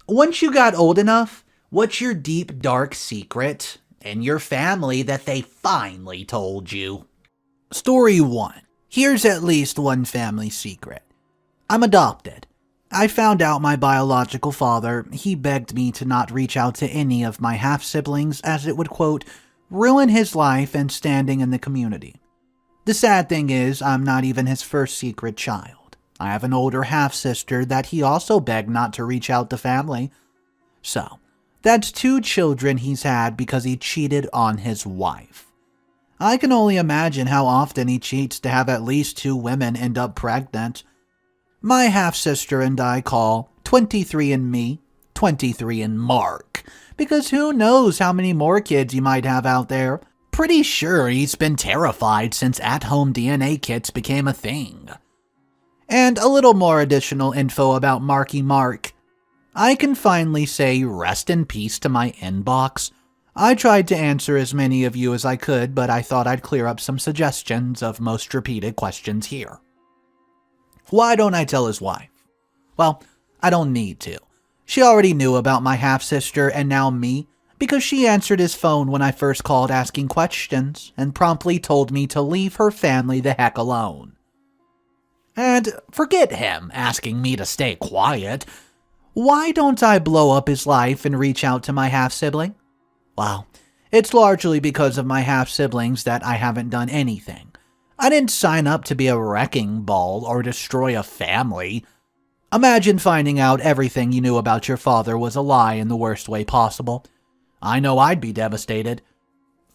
Once you got old enough, what's your deep, dark secret in your family that they finally told you? Story 1. Here's at least one family secret. I'm adopted. I found out my biological father, he begged me to not reach out to any of my half-siblings as it would, quote, ruin his life and standing in the community. The sad thing is, I'm not even his first secret child. I have an older half-sister that he also begged not to reach out to family. So, that's 2 children he's had because he cheated on his wife. I can only imagine how often he cheats to have at least 2 women end up pregnant. My half-sister and I call 23andMe 23 and Mark, because who knows how many more kids he might have out there. Pretty sure he's been terrified since at-home DNA kits became a thing. And a little more additional info about Marky Mark. I can finally say rest in peace to my inbox. I tried to answer as many of you as I could, but I thought I'd clear up some suggestions of most repeated questions here. Why don't I tell his wife? Well, I don't need to. She already knew about my half-sister and now me, because she answered his phone when I first called asking questions, and promptly told me to leave her family the heck alone. And forget him asking me to stay quiet. Why don't I blow up his life and reach out to my half-sibling? Well, it's largely because of my half-siblings that I haven't done anything. I didn't sign up to be a wrecking ball or destroy a family. Imagine finding out everything you knew about your father was a lie in the worst way possible. I know I'd be devastated.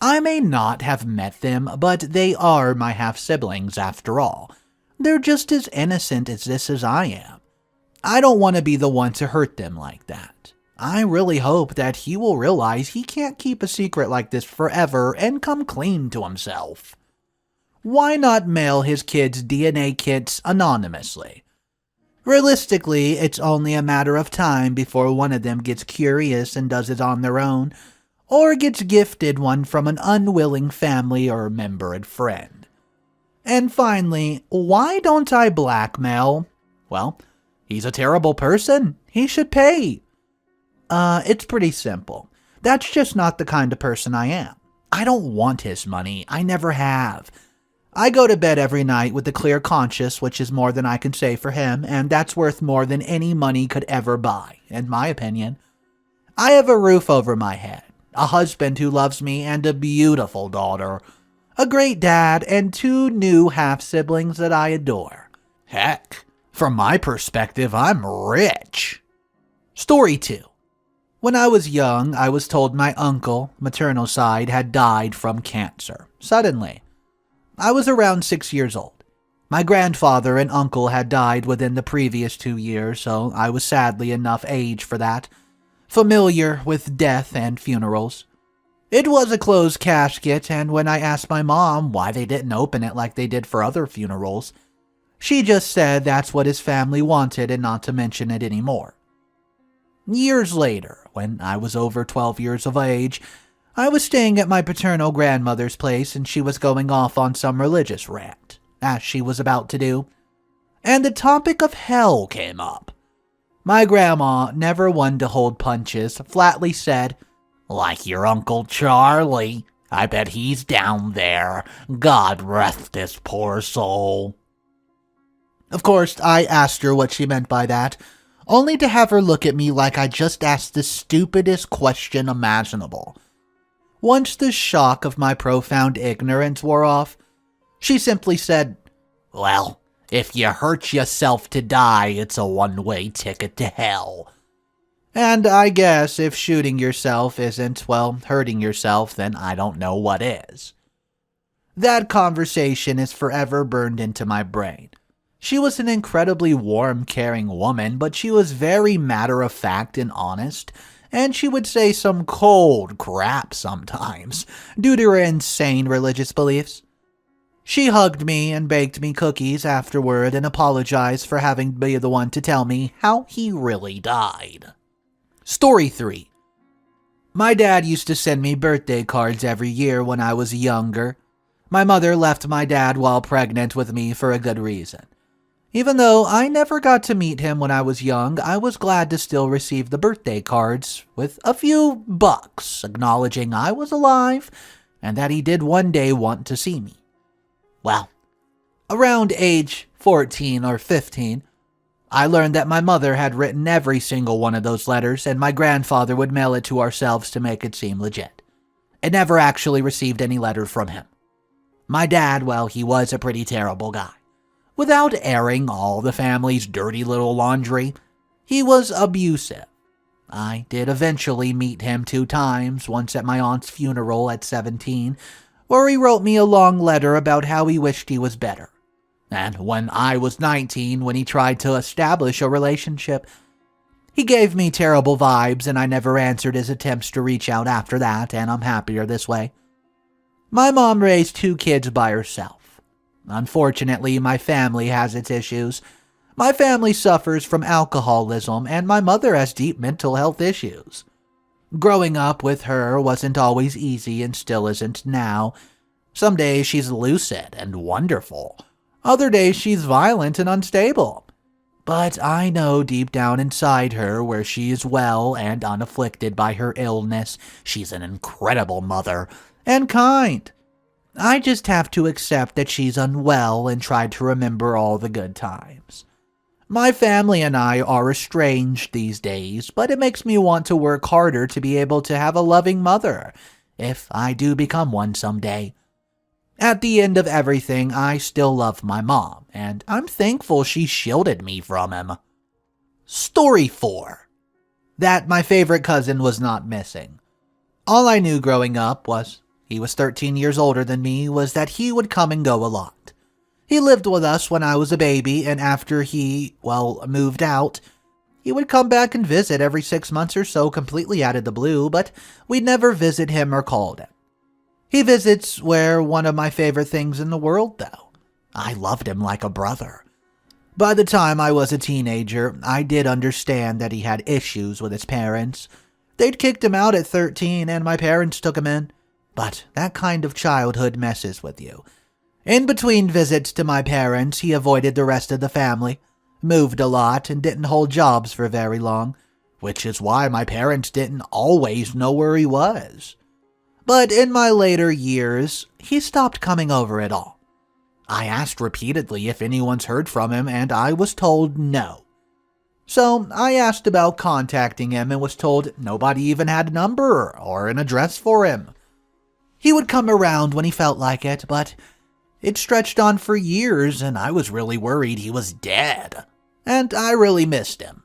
I may not have met them, but they are my half-siblings after all. They're just as innocent as this as I am. I don't want to be the one to hurt them like that. I really hope that he will realize he can't keep a secret like this forever and come clean to himself. Why not mail his kids' DNA kits anonymously? Realistically, it's only a matter of time before one of them gets curious and does it on their own, or gets gifted one from an unwilling family or member and friend. And finally, why don't I blackmail? Well, he's a terrible person. He should pay. It's pretty simple. That's just not the kind of person I am. I don't want his money. I never have. I go to bed every night with a clear conscience, which is more than I can say for him, and that's worth more than any money could ever buy, in my opinion. I have a roof over my head, a husband who loves me, and a beautiful daughter, a great dad, and 2 new half-siblings that I adore. Heck, from my perspective, I'm rich. Story 2. When I was young, I was told my uncle, maternal side, had died from cancer, suddenly. I was around 6 years old. My grandfather and uncle had died within the previous 2 years, so I was sadly enough age for that, familiar with death and funerals. It was a closed casket, and when I asked my mom why they didn't open it like they did for other funerals, she just said that's what his family wanted and not to mention it anymore. Years later, when I was over 12 years of age, I was staying at my paternal grandmother's place and she was going off on some religious rant, as she was about to do, and the topic of hell came up. My grandma, never one to hold punches, flatly said, "Like your Uncle Charlie. I bet he's down there. God rest his poor soul." Of course, I asked her what she meant by that, only to have her look at me like I just asked the stupidest question imaginable. Once the shock of my profound ignorance wore off, she simply said, "Well, if you hurt yourself to die, it's a one-way ticket to hell." And I guess if shooting yourself isn't, well, hurting yourself, then I don't know what is. That conversation is forever burned into my brain. She was an incredibly warm, caring woman, but she was very matter-of-fact and honest, and she would say some cold crap sometimes, due to her insane religious beliefs. She hugged me and baked me cookies afterward and apologized for having to be the one to tell me how he really died. Story 3. My dad used to send me birthday cards every year when I was younger. My mother left my dad while pregnant with me for a good reason. Even though I never got to meet him when I was young, I was glad to still receive the birthday cards with a few bucks acknowledging I was alive and that he did one day want to see me. Well, around age 14 or 15, I learned that my mother had written every single one of those letters and my grandfather would mail it to ourselves to make it seem legit. It never actually received any letter from him. My dad, well, he was a pretty terrible guy. Without airing all the family's dirty little laundry, he was abusive. I did eventually meet him 2 times, once at my aunt's funeral at 17, where he wrote me a long letter about how he wished he was better. And when I was 19, when he tried to establish a relationship, he gave me terrible vibes and I never answered his attempts to reach out after that, and I'm happier this way. My mom raised 2 kids by herself. Unfortunately, my family has its issues. My family suffers from alcoholism, and my mother has deep mental health issues. Growing up with her wasn't always easy and still isn't now. Some days she's lucid and wonderful. Other days she's violent and unstable. But I know deep down inside her, where she is well and unafflicted by her illness, she's an incredible mother and kind. I just have to accept that she's unwell and try to remember all the good times. My family and I are estranged these days, but it makes me want to work harder to be able to have a loving mother, if I do become one someday. At the end of everything, I still love my mom, and I'm thankful she shielded me from him. Story 4. That my favorite cousin was not missing. All I knew growing up was he was 13 years older than me, was that he would come and go a lot. He lived with us when I was a baby, and after he, moved out, he would come back and visit every 6 months or so, completely out of the blue, but we'd never visit him or called him. He visits were one of my favorite things in the world, though. I loved him like a brother. By the time I was a teenager, I did understand that he had issues with his parents. They'd kicked him out at 13, and my parents took him in. But that kind of childhood messes with you. In between visits to my parents, he avoided the rest of the family, moved a lot, and didn't hold jobs for very long, which is why my parents didn't always know where he was. But in my later years, he stopped coming over at all. I asked repeatedly if anyone's heard from him, and I was told no. So I asked about contacting him and was told nobody even had a number or an address for him. He would come around when he felt like it, but it stretched on for years, and I was really worried he was dead. And I really missed him.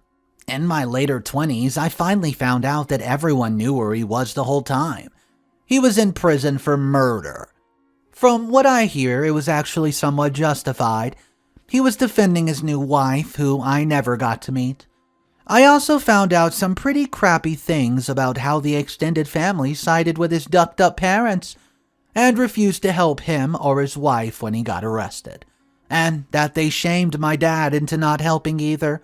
In my later 20s, I finally found out that everyone knew where he was the whole time. He was in prison for murder. From what I hear, it was actually somewhat justified. He was defending his new wife, who I never got to meet. I also found out some pretty crappy things about how the extended family sided with his ducked-up parents and refused to help him or his wife when he got arrested, and that they shamed my dad into not helping either.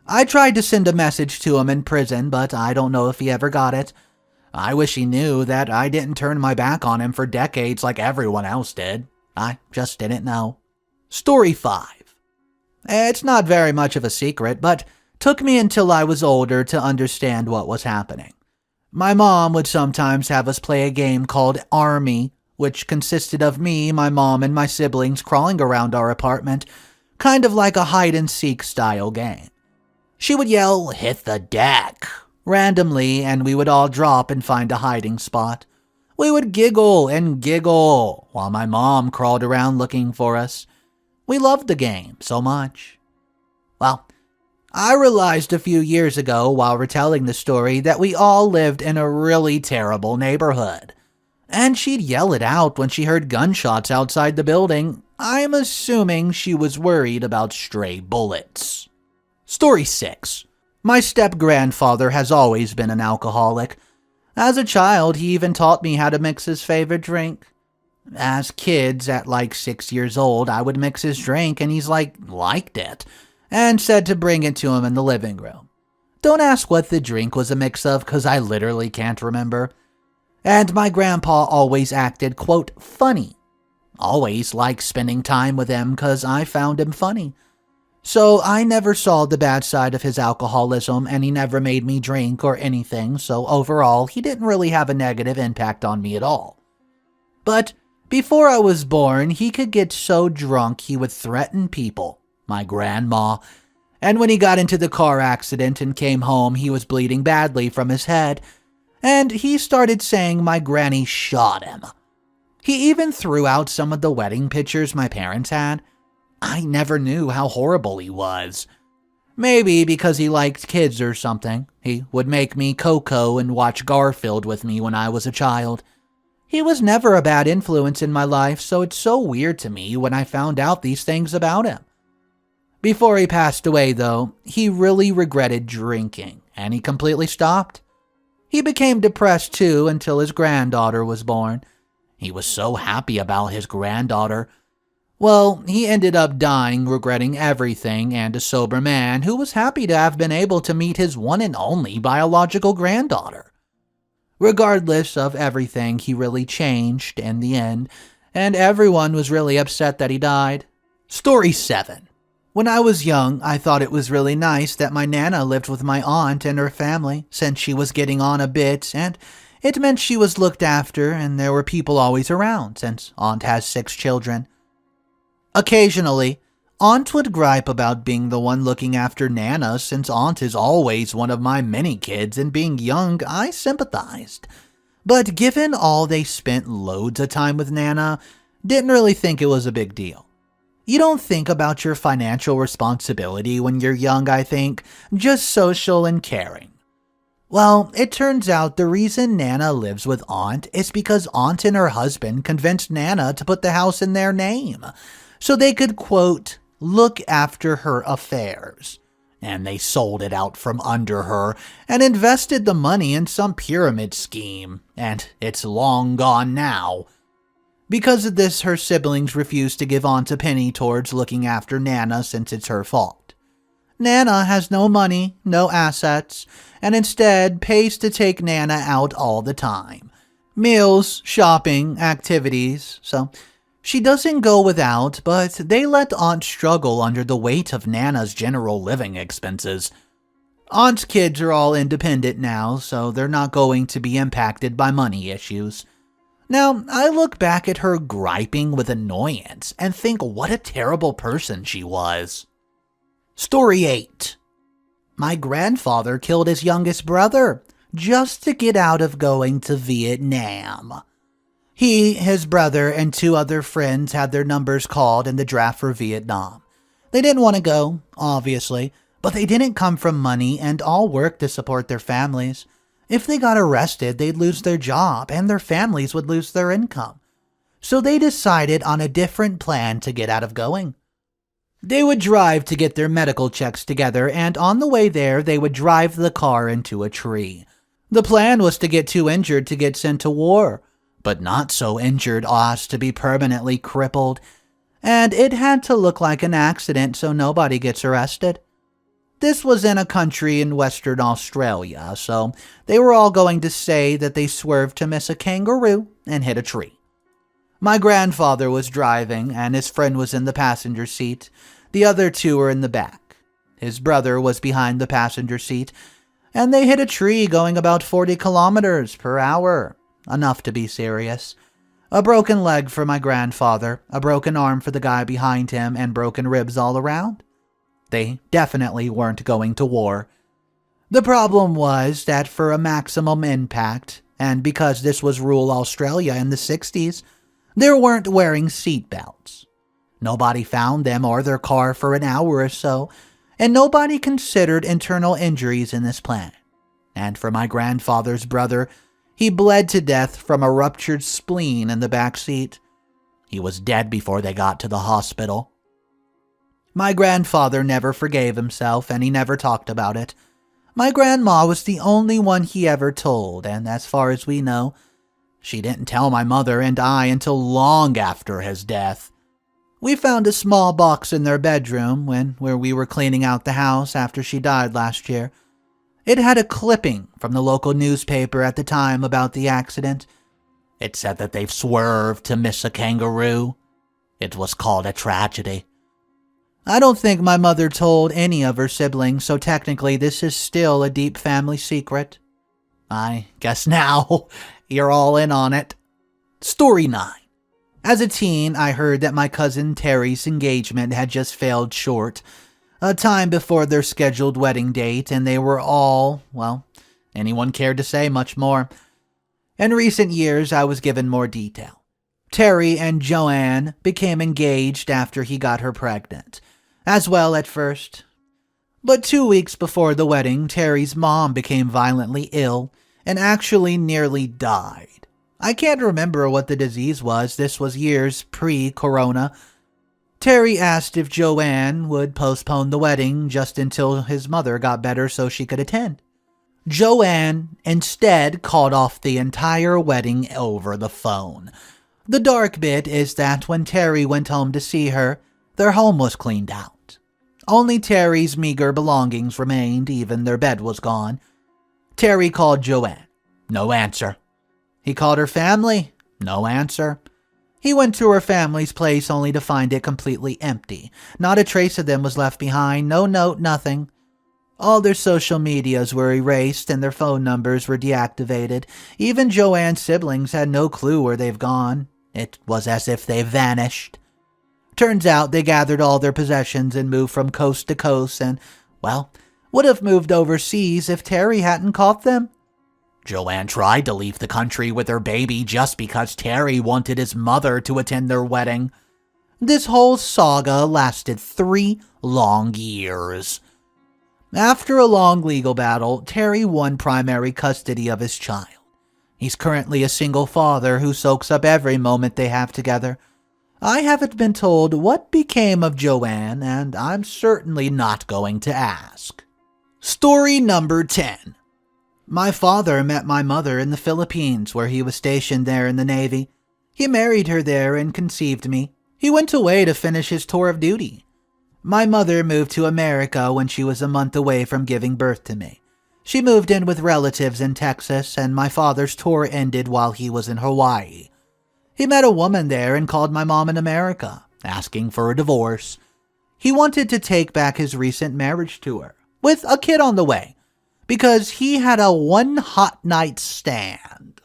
I tried to send a message to him in prison, but I don't know if he ever got it. I wish he knew that I didn't turn my back on him for decades like everyone else did. I just didn't know. Story 5. It's not very much of a secret, but took me until I was older to understand what was happening. My mom would sometimes have us play a game called Army, which consisted of me, my mom, and my siblings crawling around our apartment, kind of like a hide-and-seek style game. She would yell, "Hit the deck," randomly, and we would all drop and find a hiding spot. We would giggle and giggle while my mom crawled around looking for us. We loved the game so much. Well, I realized a few years ago while retelling the story that we all lived in a really terrible neighborhood. And she'd yell it out when she heard gunshots outside the building. I'm assuming she was worried about stray bullets. Story 6. My step-grandfather has always been an alcoholic. As a child, he even taught me how to mix his favorite drink. As kids, at like 6 years old, I would mix his drink and he's liked it, and said to bring it to him in the living room. Don't ask what the drink was a mix of, because I literally can't remember. And my grandpa always acted, quote, funny. Always liked spending time with him because I found him funny. So I never saw the bad side of his alcoholism, and he never made me drink or anything, so overall, he didn't really have a negative impact on me at all. But before I was born, he could get so drunk he would threaten people, my grandma, and when he got into the car accident and came home, he was bleeding badly from his head, and he started saying my granny shot him. He even threw out some of the wedding pictures my parents had. I never knew how horrible he was. Maybe because he liked kids or something. He would make me Coco and watch Garfield with me when I was a child. He was never a bad influence in my life, so it's so weird to me when I found out these things about him. Before he passed away, though, he really regretted drinking, and he completely stopped. He became depressed too until his granddaughter was born. He was so happy about his granddaughter. Well, he ended up dying regretting everything and a sober man who was happy to have been able to meet his one and only biological granddaughter. Regardless of everything, he really changed in the end, and everyone was really upset that he died. Story 7. When I was young, I thought it was really nice that my Nana lived with my aunt and her family, since she was getting on a bit, and it meant she was looked after and there were people always around, since Aunt has 6 children. Occasionally, Aunt would gripe about being the one looking after Nana since Aunt is always one of my many kids, and being young, I sympathized. But given all they spent loads of time with Nana, didn't really think it was a big deal. You don't think about your financial responsibility when you're young, I think, just social and caring. Well, it turns out the reason Nana lives with Aunt is because Aunt and her husband convinced Nana to put the house in their name, so they could, quote, look after her affairs. And they sold it out from under her and invested the money in some pyramid scheme, and it's long gone now. Because of this, her siblings refused to give Aunt a penny towards looking after Nana since it's her fault. Nana has no money, no assets, and instead pays to take Nana out all the time. Meals, shopping, activities, so she doesn't go without, but they let Aunt struggle under the weight of Nana's general living expenses. Aunt's kids are all independent now, so they're not going to be impacted by money issues. Now, I look back at her griping with annoyance and think what a terrible person she was. Story 8. My grandfather killed his youngest brother just to get out of going to Vietnam. He, his brother, and 2 other friends had their numbers called in the draft for Vietnam. They didn't want to go, obviously, but they didn't come from money and all worked to support their families. If they got arrested, they'd lose their job and their families would lose their income. So they decided on a different plan to get out of going. They would drive to get their medical checks together, and on the way there, they would drive the car into a tree. The plan was to get too injured to get sent to war, but not so injured as to be permanently crippled, and it had to look like an accident so nobody gets arrested. This was in a country in Western Australia, so they were all going to say that they swerved to miss a kangaroo and hit a tree. My grandfather was driving, and his friend was in the passenger seat. The other 2 were in the back. His brother was behind the passenger seat, and they hit a tree going about 40 kilometers per hour. Enough to be serious. A broken leg for my grandfather, a broken arm for the guy behind him, and broken ribs all around. They definitely weren't going to war. The problem was that for a maximum impact, and because this was rural Australia in the 60s, they weren't wearing seatbelts. Nobody found them or their car for an hour or so, and nobody considered internal injuries in this plan. And for my grandfather's brother, he bled to death from a ruptured spleen in the back seat. He was dead before they got to the hospital. My grandfather never forgave himself, and he never talked about it. My grandma was the only one he ever told, and as far as we know, she didn't tell my mother and I until long after his death. We found a small box in their bedroom where we were cleaning out the house after she died last year. It had a clipping from the local newspaper at the time about the accident. It said that they've swerved to miss a kangaroo. It was called a tragedy. I don't think my mother told any of her siblings, so technically this is still a deep family secret. I guess now you're all in on it. Story 9. As a teen, I heard that my cousin Terry's engagement had just failed short, a time before their scheduled wedding date, and they were all, well, anyone cared to say much more. In recent years, I was given more detail. Terry and Joanne became engaged after he got her pregnant, as well at first. But 2 weeks before the wedding, Terry's mom became violently ill and actually nearly died. I can't remember what the disease was. This was years pre-corona. Terry asked if Joanne would postpone the wedding just until his mother got better so she could attend. Joanne instead called off the entire wedding over the phone. The dark bit is that when Terry went home to see her, their home was cleaned out. Only Terry's meager belongings remained, even their bed was gone. Terry called Joanne. No answer. He called her family. No answer. He went to her family's place only to find it completely empty. Not a trace of them was left behind. No note, nothing. All their social medias were erased and their phone numbers were deactivated. Even Joanne's siblings had no clue where they've gone. It was as if they vanished. Turns out they gathered all their possessions and moved from coast to coast and, well, would have moved overseas if Terry hadn't caught them. Joanne tried to leave the country with her baby just because Terry wanted his mother to attend their wedding. This whole saga lasted 3 long years. After a long legal battle, Terry won primary custody of his child. He's currently a single father who soaks up every moment they have together. I haven't been told what became of Joanne, and I'm certainly not going to ask. Story number 10. My father met my mother in the Philippines, where he was stationed there in the Navy. He married her there and conceived me. He went away to finish his tour of duty. My mother moved to America when she was a month away from giving birth to me. She moved in with relatives in Texas, and my father's tour ended while he was in Hawaii. He met a woman there and called my mom in America, asking for a divorce. He wanted to take back his recent marriage to her, with a kid on the way, because he had a one hot night stand.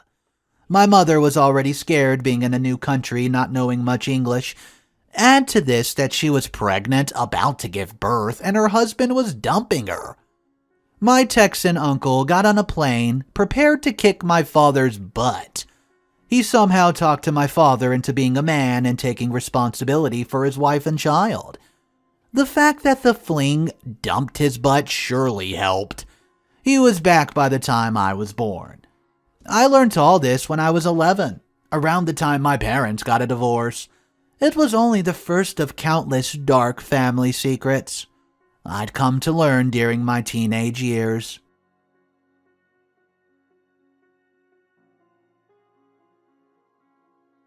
My mother was already scared being in a new country, not knowing much English. Add to this that she was pregnant, about to give birth, and her husband was dumping her. My Texan uncle got on a plane, prepared to kick my father's butt. He somehow talked to my father into being a man and taking responsibility for his wife and child. The fact that the fling dumped his butt surely helped. He was back by the time I was born. I learned all this when I was 11, around the time my parents got a divorce. It was only the first of countless dark family secrets I'd come to learn during my teenage years.